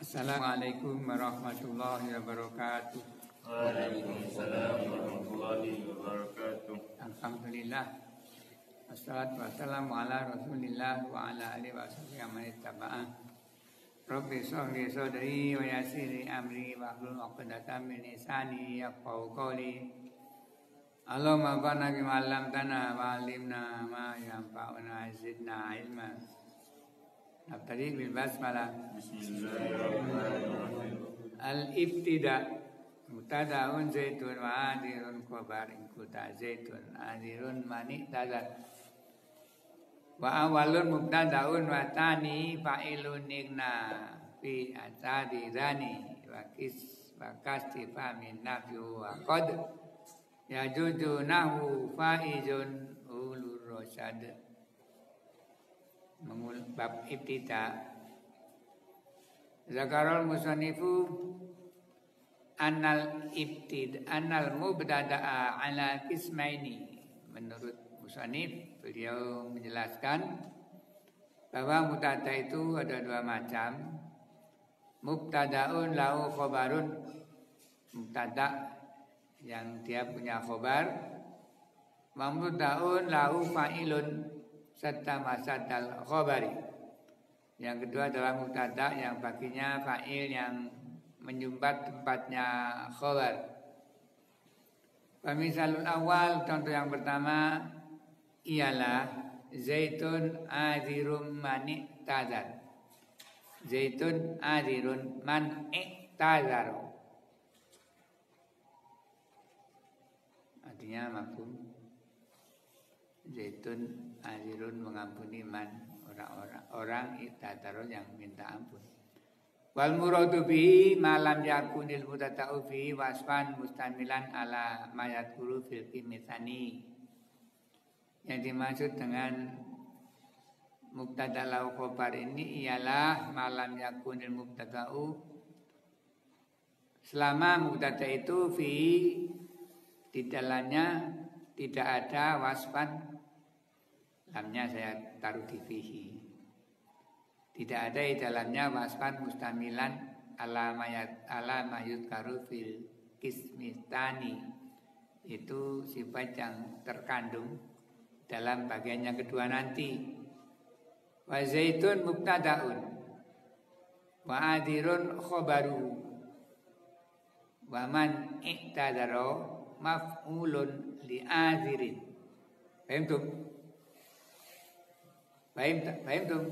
Assalamualaikum warahmatullahi wabarakatuh. Waalaikumsalam warahmatullahi wabarakatuh. Alhamdulillah. Wassalatu wassalamu ala Rasulillah wa ala alihi wa sahbihi man ittaba'a. Rabbi shrah sadri wa yassir li amri wahlul 'uqdatam min lisani yafqahu qawli. Allahumma anfa'na bima 'allamtana wa 'allimna ma yanfa'una zidna ilma. Nabtadi bil basmalah. Bismillahirrahmanirrahim. Al-ibtida mutadaun zaitun wa adirun khabarin kuta zaitun adirun mani tazat wa awalun mubtadaun wa tani fa'ilun igna fi atadi zani wa kastiva min nafyu wa qad yajuju nahu faizun ulur rasyad. Bab ibtida. Zakarul musannifu annal mubtada'a ala qismaini. Menurut musannif, beliau menjelaskan bahwa mubtada itu ada dua macam. Mubtada'un lahu khobarun, mubtada yang dia punya khobar. Wa mubtada'un lahu fa'ilun serta masadal khobari. Yang kedua adalah mubtada yang baginya fa'il yang menyumbat tempatnya khobar. Misalul awal, contoh yang pertama ialah zaitun azirum mani tazar. Zaitun azirun man tazar. Artinya mafhum. Zaitun azirun mengampuni man orang iktadaro yang minta ampun. Wal muradu bihi malam yakunil mutata'u bihi wasfan mustamilan ala mayat guru fil kimitsani. Yang dimaksud dengan mubtada lau khobar ini ialah malam yakunil mubtada'u, selama mubtada itu fi di dalamnya tidak ada wasfan. Lamnya saya taruh di fihi. Tidak ada di dalamnya wasfan mustamilan ala mayut karu fil kismitani. Itu sifat yang terkandung dalam bagian yang kedua nanti. Wa zaitun mubtadaun wa adirun khobaru wa man iktadaro maf'ulun li azirin. Paham tuh? Paham tuh?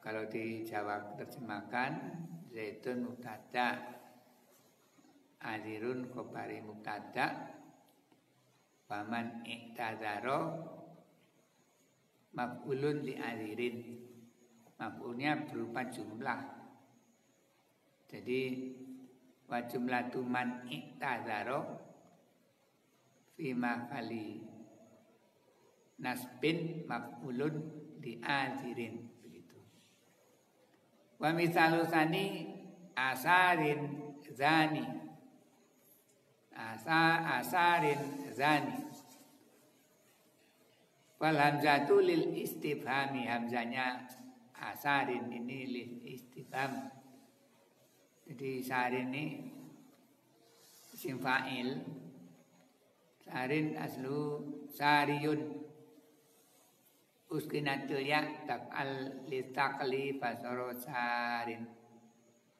Kalau dijawab terjemahkan, zaitun mubtada, azirun khobari mubtada, waman iktadaro maf'ulun li azirin. Maf'ulnya berupa jumlah. Jadi wa jumlatu man iktadaro fi mahali nasbin maf'ulun li azirin. Wa misalu sani asarin zani. Asarin zani. Wal hamzatu lil istifhami, hamzanya asarin ini lil istifham. Jadi sarin ini isim fa'il. Sarin aslu sariyun. Uskinatul ya tak'al litakli fasoro sarin.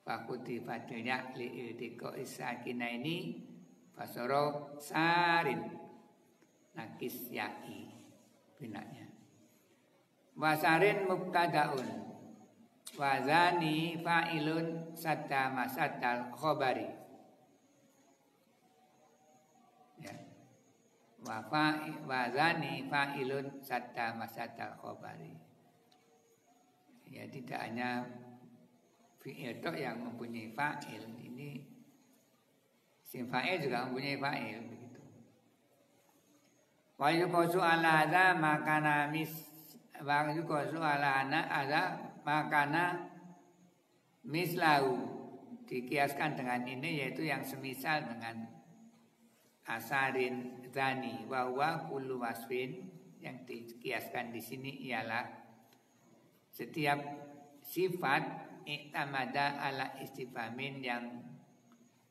Fakuti fatul ya li'idiko isakina ini fasoro sarin. Nakis ya'i binaknya. Wasarin mubtadaun. Wazani fa'ilun satta masatal khobari. Ya. Wazani fa'ilun satta masatal khobari. Ya, tidak hanya fi'il yang mempunyai fa'il, ini sim fa'il juga mempunyai fa'il begitu. Wa yuqasu ala hadza makana makana mislahu, dikiaskan dengan ini yaitu yang semisal dengan asarin zani wa huwa kullu wasfin, yang dikiaskan di sini ialah setiap sifat i'tamada ala istifamin yang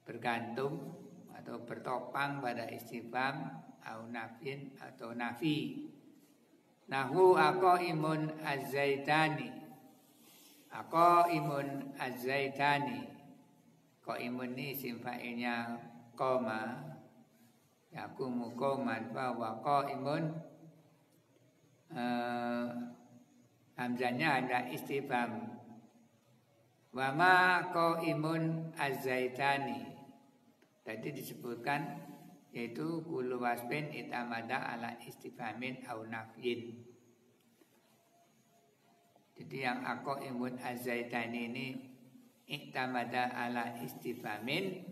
bergantung atau bertopang pada istifham au nafin atau nafi. Nahu aqaimun az-zaitani. Aqaimun az-zaitani. Qaimun ini isim fa'ilnya qoma. Yaqumu qauman fa wa qaimun hamzahnya ada istifham. Wa ma qaimun az-zaitani. Tadi disebutkan yaitu kullu wasbin itamada ala istifhamin au nafyin. Jadi yang aqaimun az-zaitani ini itamada ala istifhamin,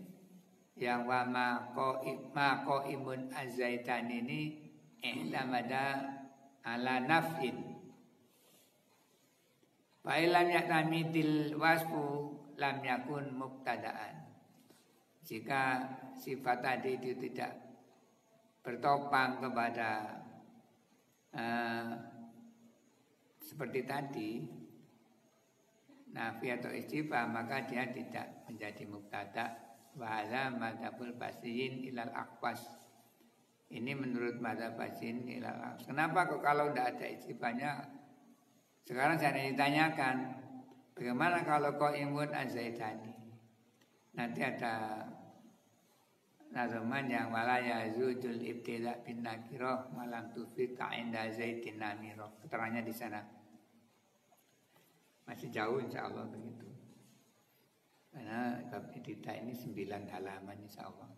yang wa ma qaimun az-zaitani ini itamada ala nafyin. Fa illam ya'tamidil wasfu lam yakun mubtada'an. Jika sifat tadi itu tidak bertopang kepada seperti tadi nafi atau istifham, maka dia tidak menjadi mubtada. Wa hadza madzhabul basriyin ilal aqwas. Ini menurut madzhab basriyin ilal aqwas. Kenapa kok kalau tidak ada istifhamnya? Sekarang saya ditanyakan, bagaimana kalau qaimun az-zaitani? Nanti ada nazaman yang wala yazudul ibtila bin nakirah malam tufid ta'inda zaitin namirah. Keterangannya di sana. Masih jauh insyaallah begitu. Karena bab ibtila ini 9 halaman insyaallah.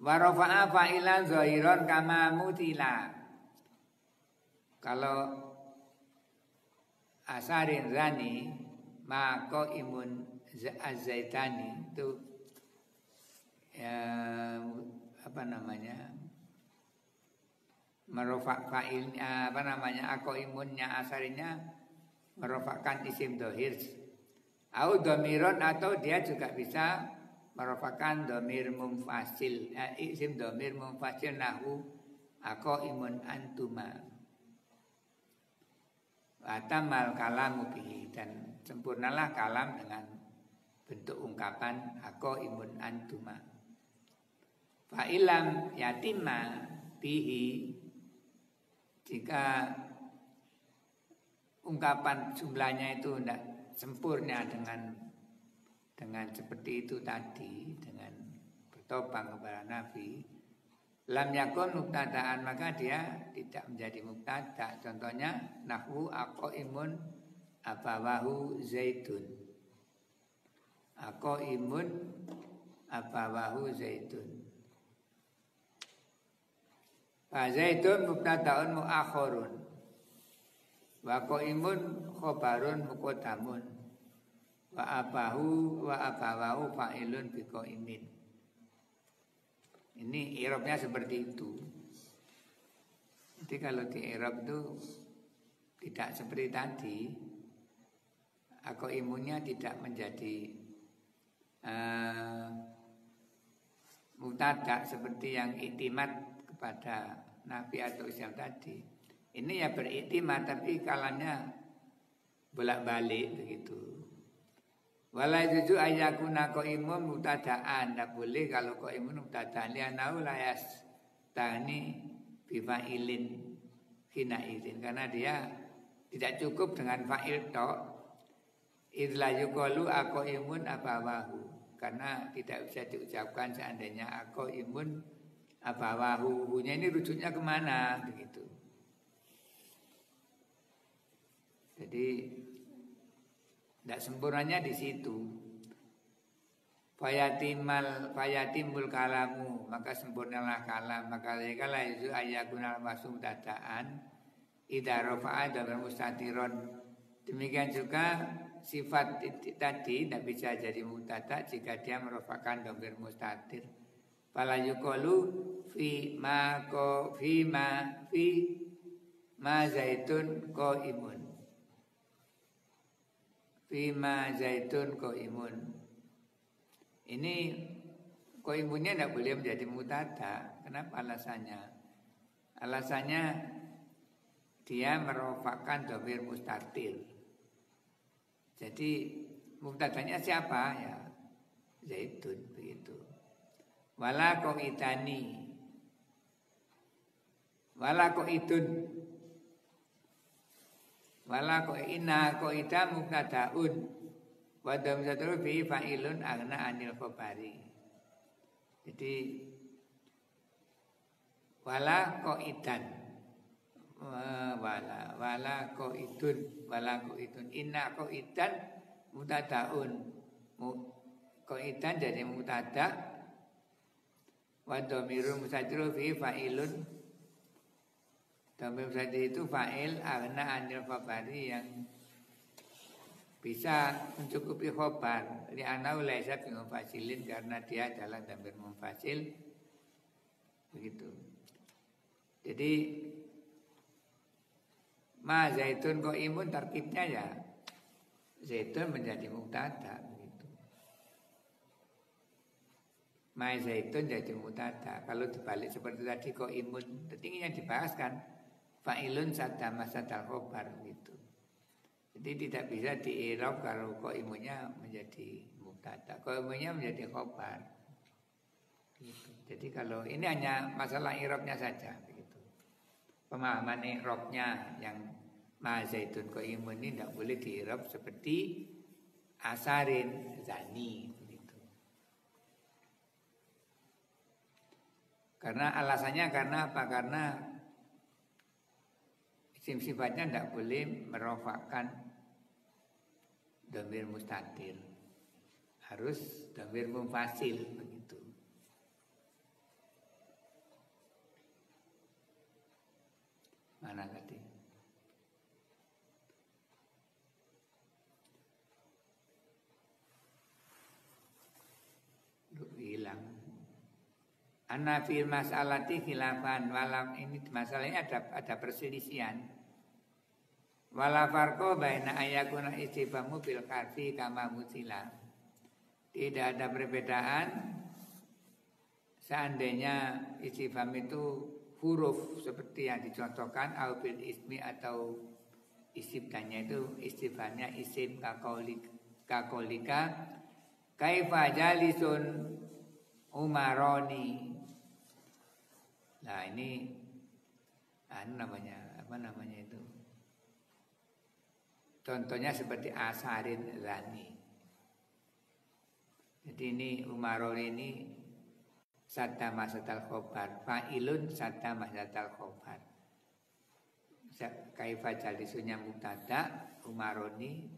Wa rafa'a fa'ilan zahiran kama mutila. Kalau asarin zani maka imun az-zaitani itu apa namanya merofak fa'il apa namanya aqaimunnya asarinya merofakkan isim dohir au domiron, atau dia juga bisa merofakkan domir mumfasil isim domir mumfasil nahu aqaimun antuma atamal kalamu bihi, dan sempurnalah kalam dengan bentuk ungkapan aqaimun antuma. Fa ilam yatimma bihi, jika ungkapan jumlahnya itu tidak sempurna dengan seperti itu tadi, dengan bertopang kepada nafi, lam yakun mubtada'an, maka dia tidak menjadi mubtada. Contohnya nahwu aqaimun abawahu zaitun. Aqaimun abawahu zaitun. Fa zaitun mubtada'un muakhirun. Wa qaimun khabarun muqaddamun. Wa abawahu fa'ilun bi qaimin. Ini i'rabnya seperti itu. Jadi kalau di i'rab itu tidak seperti tadi, aqaimunnya tidak menjadi mubtada seperti yang iktimad kepada nafi atau isim tadi. Ini ya beriktimad tapi kalamnya bolak-balik begitu. Wala juzu ayakuna qaimun mubtada'an, tidak boleh kalau qaimun mubtada'an li'annahu la yastani bi fa'ilin hina idzin, karena dia tidak cukup dengan fa'il tok. Idla yuqalu aqaimun abawahu, karena tidak bisa diucapkan seandainya aqaimun abawahu. Hunya ini rujuknya kemana begitu. Jadi tidak sempurnanya di situ. Fayatimul kalamu, maka sempurnalah kalam. Maka kala itu ayakunal masum dadaan idza rafa'a dhamir mustatiron. Demikian juga sifat tadi tidak bisa jadi mubtada jika dia merofakkan dhamir mustatir. Fala yuqalu fi ma zaitun qaimun. Fima zaitun qaimun. Ini qaimunnya tidak boleh menjadi mubtada. Kenapa alasannya? Alasannya dia merofakkan dhamir mustatir. Jadi mubtadanya siapa ya? Zaitun begitu. Wala qaitani. Wala qaitun. Wala qaina qaita mubtadaun. Wa dhamir fi fa'ilun aghna anil khabari. Jadi wala qaitan. Wala qaitun. Inna qaitan mubtadaun. Qaitan jadi mubtada. Wa dhamirul mustatir fi fa'ilun. Dhamir mustatir itu fa'il aghna anil khabari yang bisa mencukupi khobar. Li'anau laisa bi mufasilin karena dia adalah dhamir mufasil. Begitu. Jadi ma zaitun qaimun tarkibnya ya zaitun menjadi mubtada begitu. Ma zaitun jadi mubtada. Kalau dibalik seperti tadi qaimun, tingginya dibahas kan fa'ilun sadama sadal khobar gitu. Jadi tidak bisa di-i'rab kalau qaimunnya menjadi mubtada, qaimunnya menjadi khobar. Gitu. Jadi kalau ini hanya masalah i'rabnya saja begitu. Pemahaman i'rabnya yang ma zaitun qaimun ini tidak boleh di-i'rab seperti asarin zani begitu. Karena alasannya karena apa? Karena isim sifatnya tidak boleh merofakkan dhamir mustatir, harus dhamir munfasil begitu. Mana tadi? Hilang. Ana fil mas'alati khilafan, walam ini masalahnya ada perselisihan. Wala farqo baina ayakuna istifamu bil harfi kama mutila. Tidak ada perbedaan seandainya istifham itu huruf seperti yang dicontohkan au bil ismi atau isim tanya itu istifhamnya isim kakolika kaifa jalisun umaroni. Nah ini apa namanya itu? Contohnya seperti asarin zani. Jadi ini umaroni ini sadda masatal khobar, fa'ilun sadda masatal khobar. Kaifa jalisunya mubtada, umaroni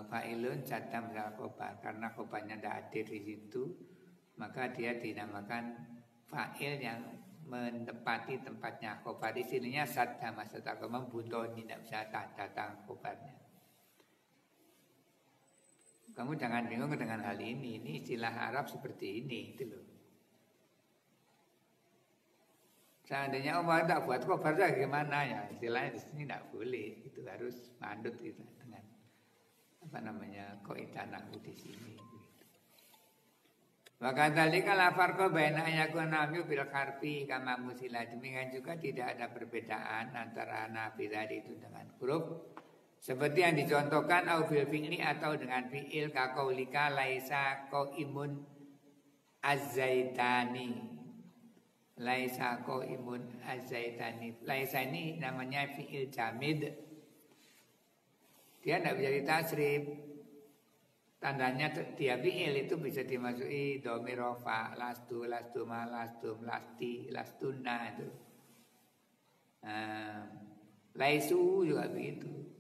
fa'ilun sadda masatal khobar. Karena khobarnya tidak hadir di situ, maka dia dinamakan fa'il yang menempati tempatnya khobar. Istilahnya sadda masatal khobar, membutoni, tidak bisa datang khobarnya. Kamu jangan bingung dengan hal ini. Ini istilah Arab seperti ini, itu loh. Seandainya Umar tak buat khobar gimana ya? Istilahnya di sini tidak boleh. Itu harus mandut itu dengan apa namanya koitanah di sini. Maka tadi kalau farqo baina yakuna nabi bil harfi kama musila. Demikian juga tidak ada perbedaan antara nabi tadi itu dengan huruf seperti yang dicontohkan au fil fi'li atau dengan fi'il kaqaulika laisa qaimun az-zaitani. Laisa qaimun az-zaitani. Laisa ini namanya fi'il jamid. Dia tidak bisa ditasrif. Tandanya dia fi'il itu bisa dimasuki dhamir rafa, lastu, lastuma, lastum, lasti, lastuna itu. Laisu juga begitu.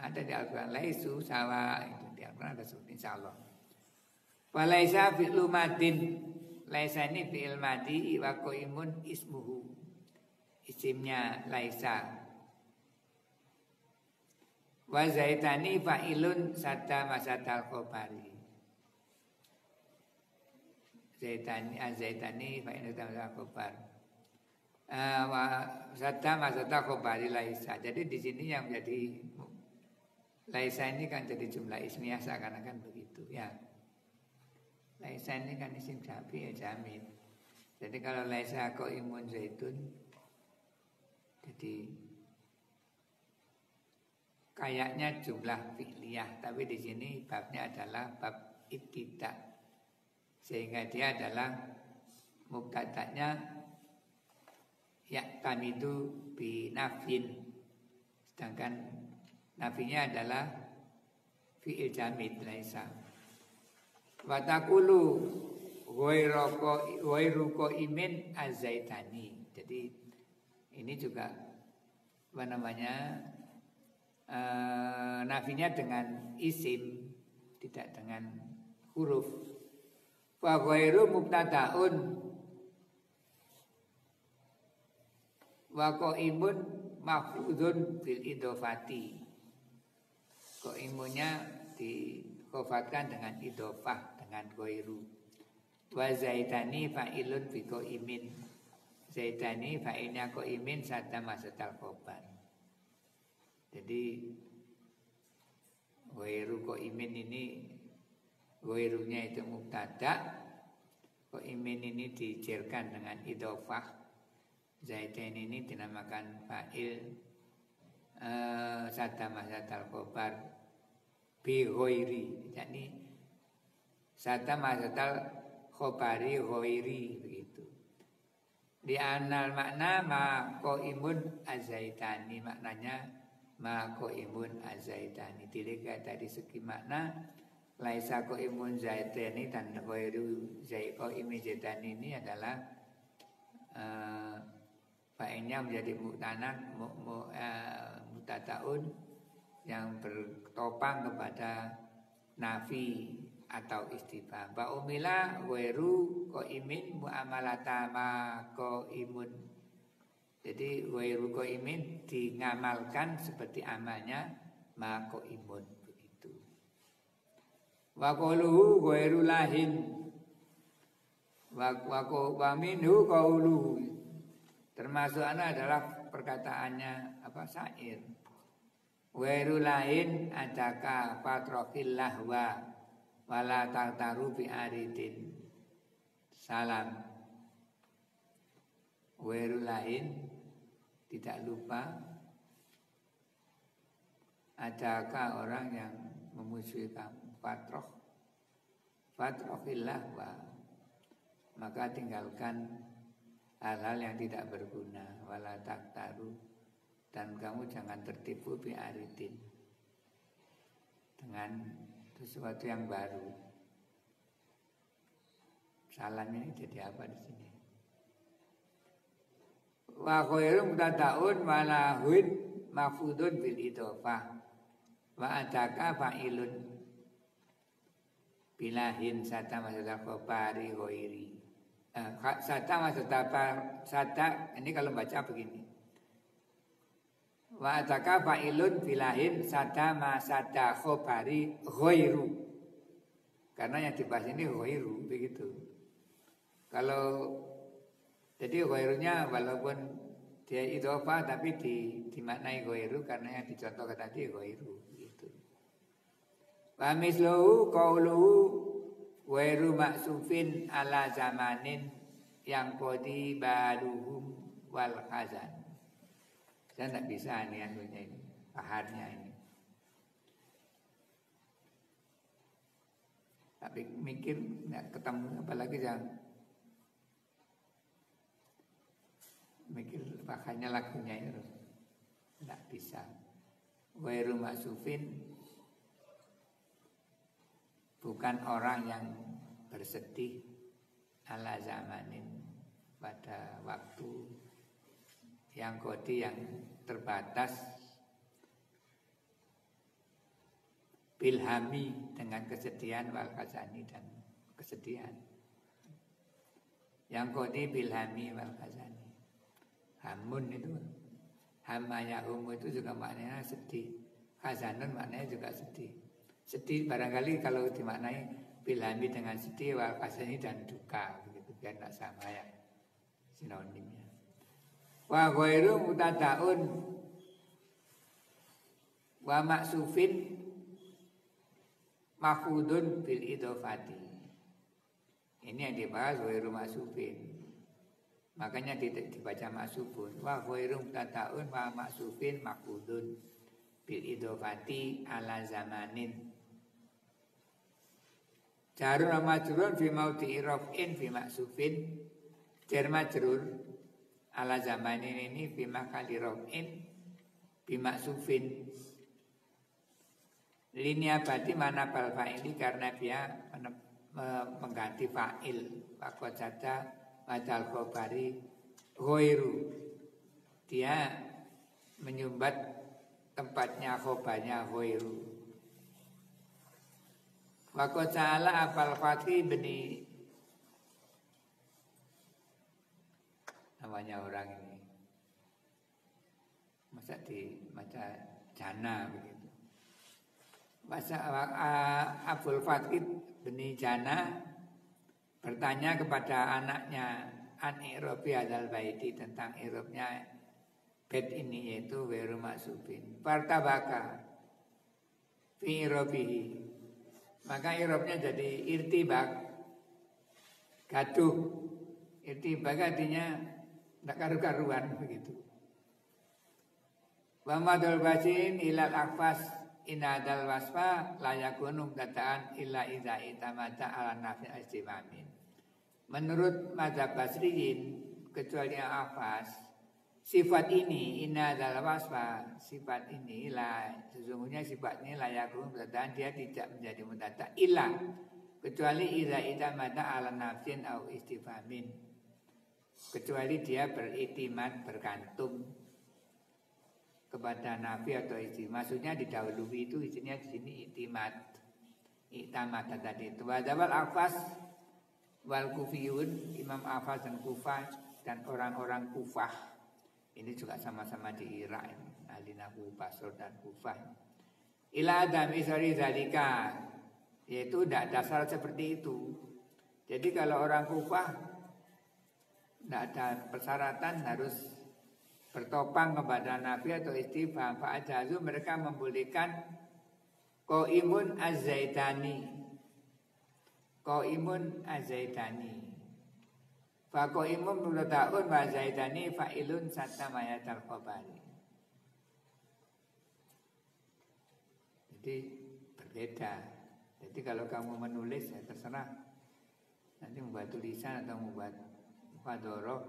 Ada di Al-Quran laisu sawa, itu di Al-Quran ada sebut insyaallah. Wa laisa fi'lu madin. Laisa ini fi'il madi wa qaimun ismuhu. Isimnya laisa. Wa zaitani fa'ilun sadda masatal khobari. Zaitani fa'ilun sadda masatal khobari. Wa sadda masatal khobari laisa. Jadi di sini yang menjadi laisa ini kan jadi jumlah ismiyah seakan-akan begitu ya. Laisa ini kan isim syafi ya jamid. Jadi kalau laisa qaimun zaitun Jadi kayaknya jumlah fi'liyah, tapi di sini babnya adalah bab ibtida, sehingga dia adalah mubtada'nya ya'tamidu binafin, sedangkan nafinya adalah fi'il jamid laisa. Wa taqulu ghairu qaimin az-zaitani. Jadi ini juga apa namanya, nafinya dengan isim, tidak dengan huruf. Wa ghairu mubtada'un wa qaimun mahfuzun bil idhofati. Qaimunnya dikofatkan dengan idhofah, dengan ghairu. Wa zaitani fa'ilun bi qaimin. Zaitani fa'ilnya qaimin sadda masatal khobar. Jadi ghairu qaimin ini, ghairunya itu mubtada, qaimin ini dijerkan dengan idhofah. Zaitain ini dinamakan fa'il sadda masatal khobar bi ghairi. Jadi sadda masatal khobari ghairi, begitu. Di anal makna ma qaimun az-zaitani, maknanya ma qaimun az-zaitani. Dilihat dari segi makna, laisa qaimun zaitani dan ghairu qaimin zaitani ini adalah fa'ilnya menjadi mutataun yang bertopang kepada nafi atau istifham. Ba umila ghairu qaimin muamalata ma qaimun. Jadi ghairu qaimin ngamalkan seperti amalnya ma qaimun, begitu. Wa qauluhu ghairu lahin wa minhu qauluhu. Termasuk adalah perkataannya syair. Ghairu lahin adaka fatrokil lahwa wala tartaru bi aridin. Salam. Ghairu lahin, tidak lupa, adakah orang yang memusuhi kamu, fatrokil lahwa, maka tinggalkan hal-hal yang tidak berguna, wala taktaru, dan kamu jangan tertipu bi aridin, dengan sesuatu yang baru. Salam ini jadi apa di sini? Wa khairum mubtada'un wa lahun mafudun bil idhofah wa adaka fa'ilun bilahin sata masalah khobari ghairi. Sata ini kalau baca begini. Wa ataka fa'ilun bilahin sata masada khobari ghairu. Karena yang dibahas ini ghairu, begitu. Kalau jadi ghairunya walaupun dia idhofah tapi dimaknai ghairu karena yang dicontohkan tadi ghairu, gitu. Wa misluhu qauluhu ghairu maksufin ala zamanin yang qadi baluhum wal khazan. Saya tidak bisa ini anunya ini, paharnya ini. Tapi mikir nggak ketemu, apalagi yang mikir paharnya lagunya ini tidak bisa. Ghairu maksufin, bukan orang yang bersedih ala zamanin, pada waktu yang kodi, yang terbatas, bilhami, dengan kesedihan, wal khazani, dan kesedihan. Yang kodi bilhami wal khazani. Hamun itu, hamayahum itu juga maknanya sedih. Khazanun maknanya juga sedih. Sedih barangkali kalau dimaknai bilhami dengan sedih, wal khazani dan duka, begitu, biar tidak sama ya sinonimnya. Wa ghairu mutadaun wa maksufin mahfudun bil idhofati. Ini yang dibahas ghairu maksufin. Makanya dibaca maksubun. Wa khairum tataun wa maksubin makudun bil idofati ala zamanin. Jarun wa majrun fi mauti raf'in fi maksubin. Jar majrur ala zamanin ini fi makali raf'in fi maksubin. Linia bati mana bal fa'ili karena dia mengganti fa'il. Wakot saja wajal khobari ghairu. Dia menyumbat tempatnya khobarnya ghairu. Wakot sa'ala apal fatih beni, namanya orang ini masa jana begitu. Masa Abul Fatih beni Jana bertanya kepada anaknya an i'rabi hadzal baiti, tentang i'rabnya bait ini, yaitu ghairu maksubin. Partabaka fi i'rabihi, maka i'rabnya jadi irtibak, gaduh. Irtibak artinya tidak karu-karuan begitu. Wa madul basin ilal akfas inadal wasfa layakunu kataan illa idza itamata ala nafi istimamin. Menurut mazhab Basriyin, kecuali afas, sifat ini inadal wasfa, sifat ini lah, sesungguhnya sifat ini layakunu kataan, dia tidak menjadi mutata illa kecuali idza itamata ala nafsin au istifamin, kecuali dia beriktimat, bergantung kepada nafi atau isti. Maksudnya didahului itu isinya di sini iktimat tadi itu. Wadzawal Afas wal Kufiyun, Imam Afas dan Kufah dan orang-orang Kufah ini juga sama-sama di Irak, ahli nahwu Basra dan Kufah. Ila adami sari zalika, yaitu tidak ada syarat seperti itu. Jadi kalau orang Kufah tidak ada persyaratan harus bertopang kepada nafi atau istifham. Fa'ajazu, mereka membolehkan qaimun az-zaitani. Qaimun az-zaitani. Fa qaimun mubtada'un wa zaitani fa'ilun satta mayatal khabari. Jadi berbeda. Jadi kalau kamu menulis ya terserah. Nanti membuat tulisan atau membuat muhadharah,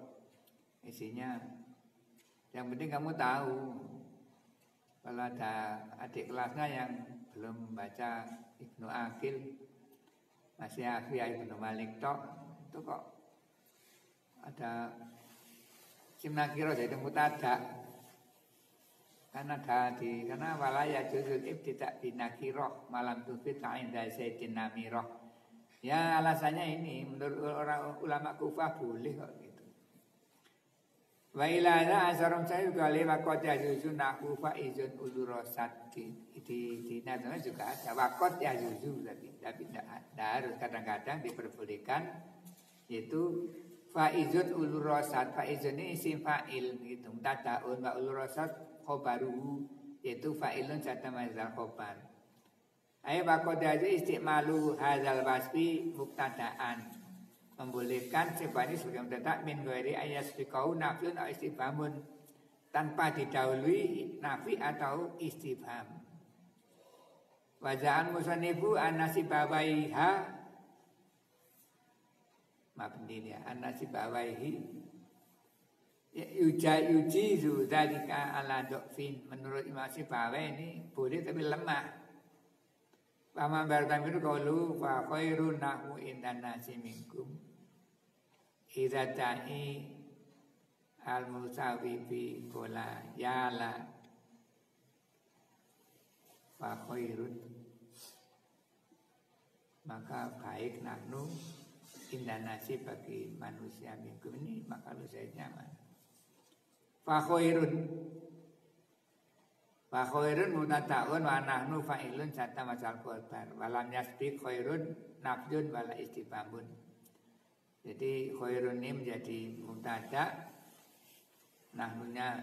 isinya yang penting kamu tahu. Kalau ada adik kelasnya yang belum membaca Ibnu Aqil, masih Alfiyah Ibnu Malik tok, itu kok ada simnakiro jadi mutada. Karena walaya juzul ibtida binakiro malam tufit inda sayyidin namiroh. Ya alasannya ini menurut orang ulama Kufah boleh kok gitu. Wa ilana asarum sayu kali wakot yajuzu nahu faizun ulurosat di nazarnya juga ada wakot yajuzu, tapi tidak harus, kadang-kadang diperbolehkan, yaitu faizun ulurosat. Faizun ini isim fa'il gitu, tadaun wa ulurosat khobaruhu, yaitu fa'ilun sata mazal khobar. Ayo wakot yajuzu istiqmalu hazal wasfi muktadaan, membolehkan sifat ini sebagai mubtada min ghairi ayasbiqau nafyun atau istifhamun, tanpa didahului nafi atau istifham. Waja'an musannifu an-nasibawaiha mabni ya an-nasibawaihi yujizu dzalika ala dhafin. Menurut Imam Sibawai ini boleh tapi lemah. Paman bertam itu qaulu fa khairun nahwu indan nasi minkum idza ta'i al-musawi bi qala yala fa khairun, maka baik nahnu indan nasi bagi manusia minkum ini, maka lu saya nyaman. Fa khairun mutataun wa nahnu fa'ilun sata masal khobar walam yasbiq khairun nafyun wala istifhamun. Jadi khairun ini menjadi mutada, nahnunya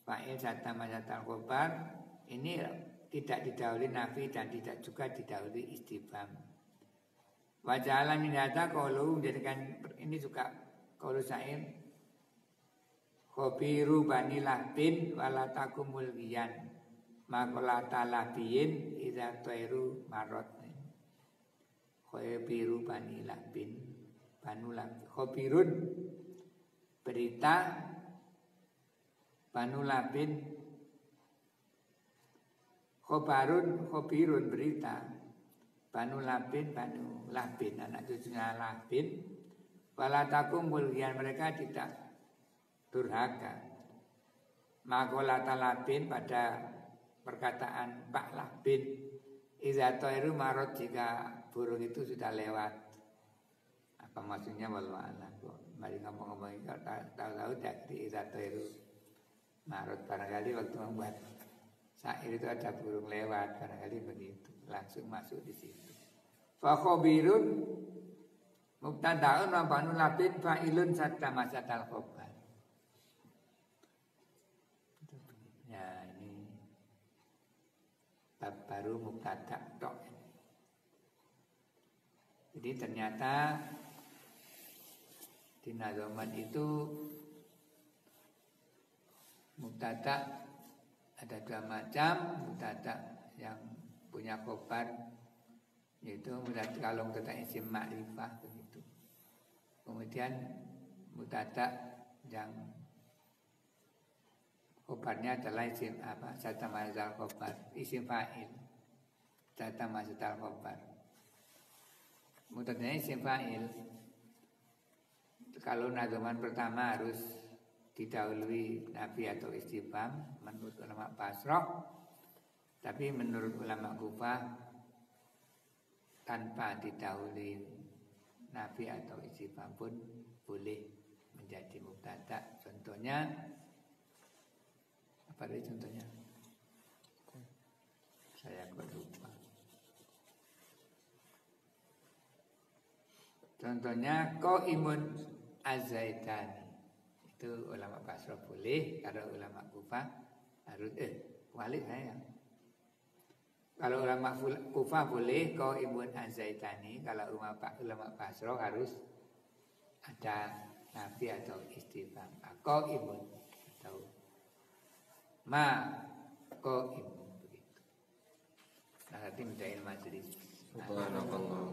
fa'il sata masal khobar, ini tidak didahului nafi dan tidak juga didahului istifham. Wa ja'ala min hadza qaulu, menjadikan ini juga qaulu sa'ir Khobiru bani lahbin walatakumul giyan makolata lahbiyin idza tairu marot. Khobiru bani lahbin banu lahbin khobirun berita banu lahbin khobirun berita banu lahbin anak cucunya lahbin walatakumul giyan mereka tidak durhaka. Makolata labin pada perkataan Pak Labin iza tairu marot jika burung itu sudah lewat. Apa maksudnya wallahu a'lam. Mari ngomong-ngomong tahu-tahu dari iza tairu marot, barangkali waktu membuat syair itu ada burung lewat, barangkali begitu. Langsung masuk di situ. Fa khabirun mubtada'un wa banu labin fa'ilun sadda masatal khobar. Ya ini bab baru mubtada tok. Jadi ternyata di nazaman itu mubtada ada dua macam. Mubtada yang punya khobar yaitu mubtada kalau mubtada isim ma'rifah begitu. Kemudian mubtada yang khobarnya adalah isim apa? Zata mazal khobar, isim fa'il. Zata mazal khobar. Mubtada'nya isim fa'il. Kalau nazaman pertama harus didahului nafi atau istifham menurut ulama Basrah. Tapi menurut ulama Kufah tanpa didahului nafi atau istifham pun boleh menjadi mubtada. Contohnya apa itu contohnya? Saya kok lupa. Contohnya qaimun az-zaitani. Itu ulama Basrah boleh, kalau ulama Kufah harus balik saya. Kalau ulama Kufah boleh qaimun az-zaitani, kalau ulama Basrah harus ada nafi atau istifham. Qaimun atau ma qaim begitu. Nah, nanti minta ilmu majlis. Subhanallah.